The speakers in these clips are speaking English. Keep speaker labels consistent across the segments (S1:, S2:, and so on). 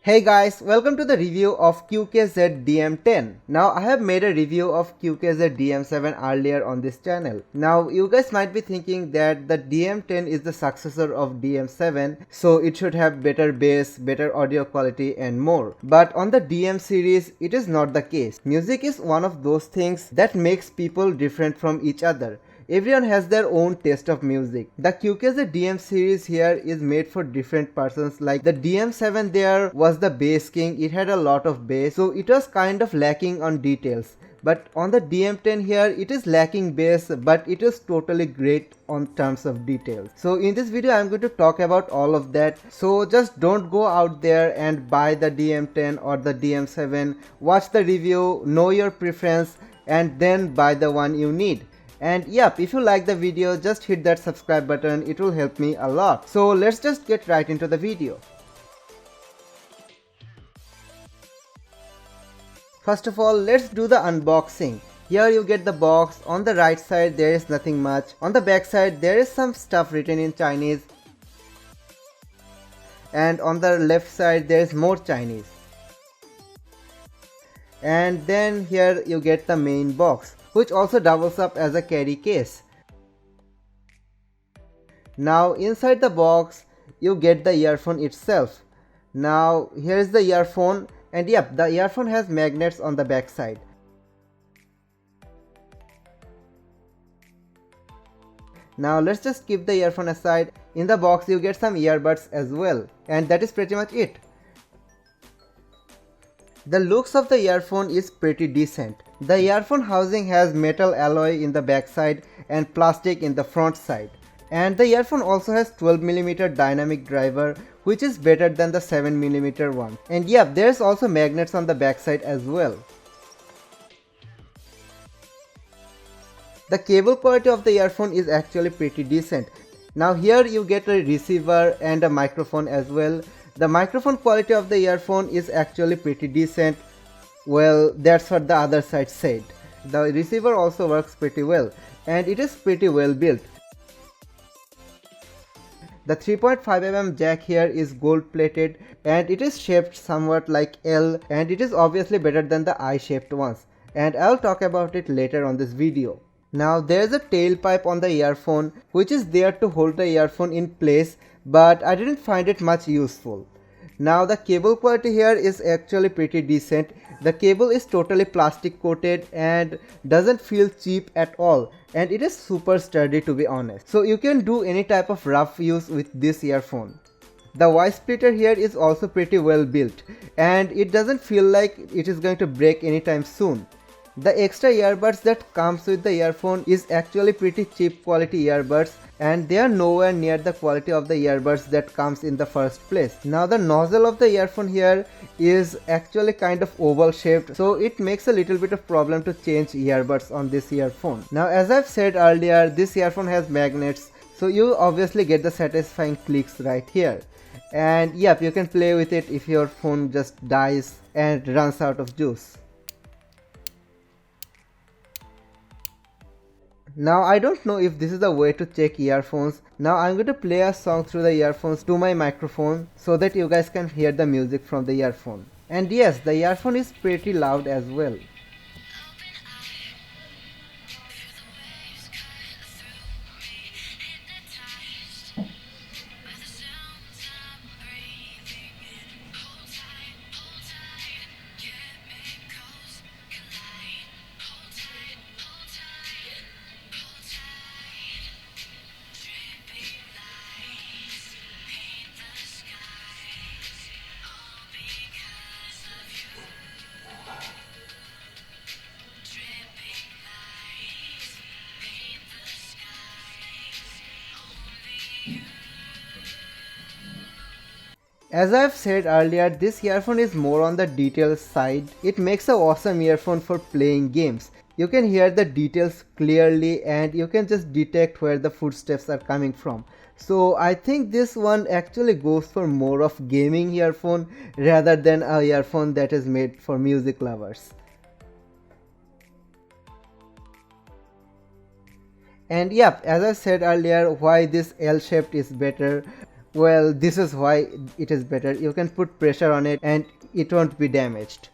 S1: Hey guys, welcome to the review of QKZ DM10. Now I have made a review of QKZ DM7 earlier on this channel. Now you guys might be thinking that the DM10 is the successor of DM7, so it should have better bass, better audio quality and more. But on the DM series, it is not the case. Music is one of those things that makes people different from each other. Everyone has their own taste of music. The QKZ DM series here is made for different persons. Like the DM7 there was the bass king, it had a lot of bass, so it was kind of lacking on details. But on the DM10 here, it is lacking bass, but it is totally great on terms of details. So in this video, I'm going to talk about all of that. So just don't go out there and buy the DM10 or the DM7. Watch the review, know your preference, and then buy the one you need. And yep, if you like the video, just hit that subscribe button, it will help me a lot. So let's just get right into the video. First of all, let's do the unboxing. Here you get the box. On the right side there is nothing much. On the back side there is some stuff written in Chinese. And on the left side there is more Chinese. And then here you get the main box, which also doubles up as a carry case. Now inside the box you get the earphone itself. Now here is the earphone, and yep, the earphone has magnets on the back side. Now let's just keep the earphone aside. In the box you get some earbuds as well, and that is pretty much it. The looks of the earphone is pretty decent. The earphone housing has metal alloy in the back side and plastic in the front side. And the earphone also has 12mm dynamic driver, which is better than the 7mm one. And yeah, there's also magnets on the back side as well. The cable quality of the earphone is actually pretty decent. Now here you get a receiver and a microphone as well. The microphone quality of the earphone is actually pretty decent. Well, that's what the other side said. The receiver also works pretty well, and it is pretty well built. The 3.5mm jack here is gold plated, and it is shaped somewhat like L, and it is obviously better than the I-shaped ones, and I'll talk about it later on this video. Now there's a tailpipe on the earphone which is there to hold the earphone in place, but I didn't find it much useful. Now the cable quality here is actually pretty decent. The cable is totally plastic coated and doesn't feel cheap at all, and it is super sturdy to be honest. So you can do any type of rough use with this earphone. The voice splitter here is also pretty well built, and it doesn't feel like it is going to break anytime soon. The extra earbuds that comes with the earphone is actually pretty cheap quality earbuds, and they are nowhere near the quality of the earbuds that comes in the first place. Now the nozzle of the earphone here is actually kind of oval shaped, so it makes a little bit of problem to change earbuds on this earphone. Now as I've said earlier, this earphone has magnets, so you obviously get the satisfying clicks right here. And yep, you can play with it if your phone just dies and runs out of juice. Now I don't know if this is the way to check earphones. Now I'm going to play a song through the earphones to my microphone so that you guys can hear the music from the earphone. And yes, the earphone is pretty loud as well. As I've said earlier, this earphone is more on the details side. It makes an awesome earphone for playing games. You can hear the details clearly and you can just detect where the footsteps are coming from. So I think this one actually goes for more of gaming earphone rather than a earphone that is made for music lovers. And yep, as I said earlier, why this L-shaped is better. Well, this is why it is better. You can put pressure on it and it won't be damaged.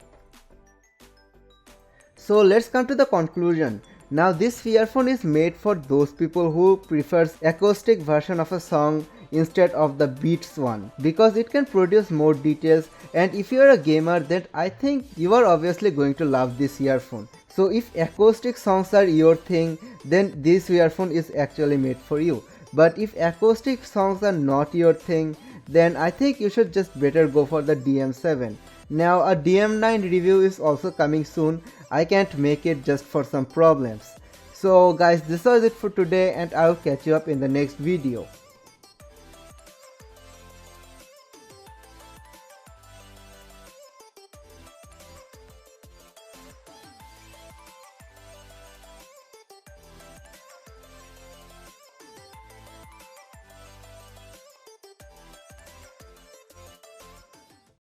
S1: So let's come to the conclusion. Now this earphone is made for those people who prefers acoustic version of a song instead of the beats one, because it can produce more details, and if you are a gamer then I think you are obviously going to love this earphone. So if acoustic songs are your thing, then this earphone is actually made for you. But if acoustic songs are not your thing, then I think you should just better go for the DM7. Now a DM9 review is also coming soon. I can't make it just for some problems. So guys, this was it for today and I'll catch you up in the next video.